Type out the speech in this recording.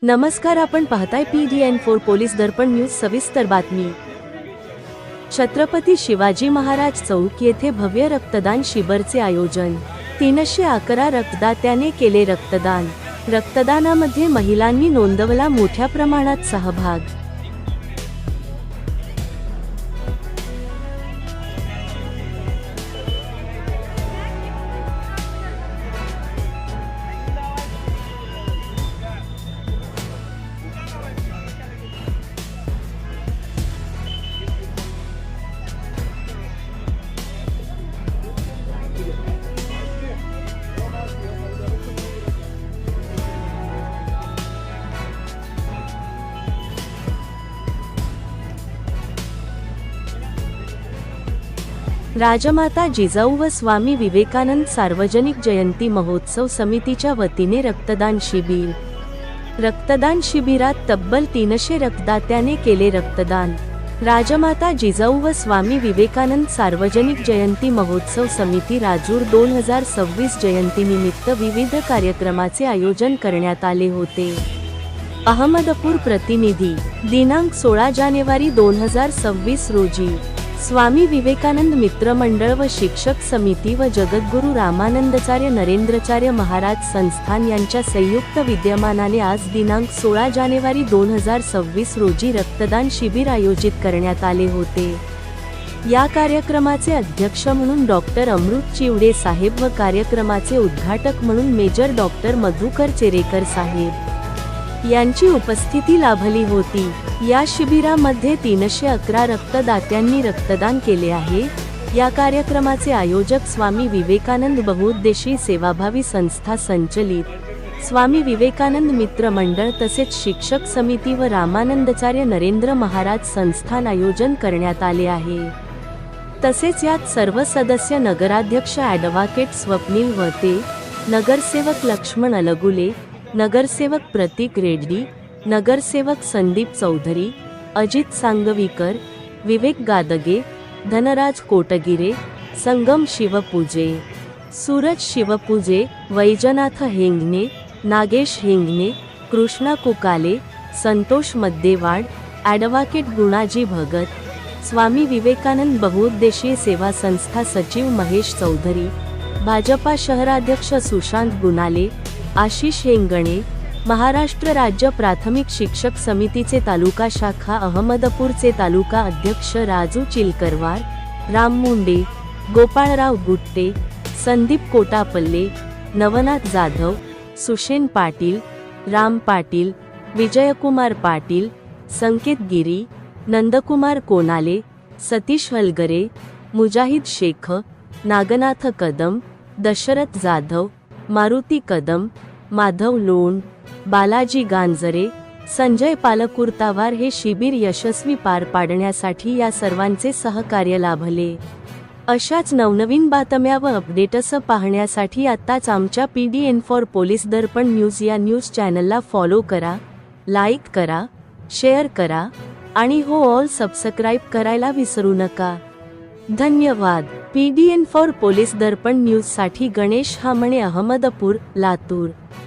नमस्कार, आपण पाहताय PDN4 पोलीस दर्पण न्यूज. सविस्तर बातमी. छत्रपती शिवाजी महाराज चौक येथे भव्य रक्तदान शिबिराचे आयोजन. 311 रक्तदात्याने केले रक्तदान. रक्तदानामध्ये महिलांनी नोंदवला मोठ्या प्रमाणात सहभाग. राजमाता जिजाऊ व स्वामी विवेकानंद सार्वजनिक जयंती महोत्सव समितीच्या वतीने रक्तदान शिबिर. रक्तदान शिबिरात तब्बल 300 रक्तदात्याने केले रक्तदान. राजमाता जिजाऊ व स्वामी विवेकानंद सार्वजनिक जयंती महोत्सव समिती राजूर 2026 जयंतीनिमित्त विविध कार्यक्रमाचे आयोजन करण्यात आले होते. अहमदपूर प्रतिनिधी. दिनांक 16 जानेवारी 2026 रोजी स्वामी विवेकानंद मित्र मंडळ व शिक्षक समिती व जगद्गुरू रामानंदाचार्य नरेंद्राचार्य महाराज संस्थान यांच्या संयुक्त विद्यमानाने आज दिनांक 16 जानेवारी 2026 रोजी रक्तदान शिबिर आयोजित करण्यात आले होते. या कार्यक्रमाचे अध्यक्ष म्हणून डॉक्टर अमृत चिवडे साहेब व कार्यक्रमाचे उद्घाटक म्हणून मेजर डॉक्टर मधुकर चेरेकर साहेब यांची उपस्थिती लाभली होती. या शिबिरामध्ये 311 रक्तदात्यांनी रक्तदान केले आहे. या कार्यक्रमाचे आयोजक स्वामी विवेकानंद बहुउद्देशीय सेवाभावी संस्था संचलित स्वामी विवेकानंद मित्र मंडळ तसेच शिक्षक समिती व रामानंदाचार्य नरेंद्र महाराज संस्थान आयोजन करण्यात आले आहे. तसेच यात सर्व सदस्य नगराध्यक्ष ॲडव्होकेट स्वप्नील वते, नगरसेवक लक्ष्मण अलगुले, नगरसेवक प्रतीक रेड्डी, नगरसेवक संदीप चौधरी, अजित सांगवीकर, विवेक गादगे, धनराज कोटगिरे, संगम शिवपूजे, सूरज शिवपूजे, वैजनाथ हेंगणे, नागेश हेंगणे, कृष्णा कुकाले, संतोष मद्देवाड, ॲडव्होकेट गुणाजी भगत, स्वामी विवेकानंद बहुउद्देशीय सेवा संस्था सचिव महेश चौधरी, भाजपा शहराध्यक्ष सुशांत गुनाले, आशिष हेंगणे, महाराष्ट्र राज्य प्राथमिक शिक्षक समितीचे तालुका शाखा अहमदपूरचे तालुका अध्यक्ष राजू चिलकरवार, राम मुंडे, गोपाळराव गुट्टे, संदीप कोटापल्ले, नवनाथ जाधव, सुशेन पाटील, राम पाटील, विजयकुमार पाटील, संकेत गिरी, नंदकुमार कोनाले, सतीश हलगरे, मुजाहिद शेख, नागनाथ कदम, दशरथ जाधव, मारुती कदम, माधव लोण, बालाजी गांजरे, संजय पालकुर्तावार हे शिबिर यशस्वी पार पाडण्यासाठी या सर्वांचे सहकार्य लाभले. अशाच नवनवीन बातम्या व अपडेट्स पाहण्यासाठी आत्ताच आमच्या PDN4 पोलीस दर्पण न्यूज या न्यूज चॅनलला फॉलो करा, लाईक करा, शेअर करा आणि हो ऑल सबस्क्राईब करायला विसरू नका. धन्यवाद. PDN4 पोलीस दर्पण न्यूज साठी गणेश हामणे, अहमदपूर, लातूर.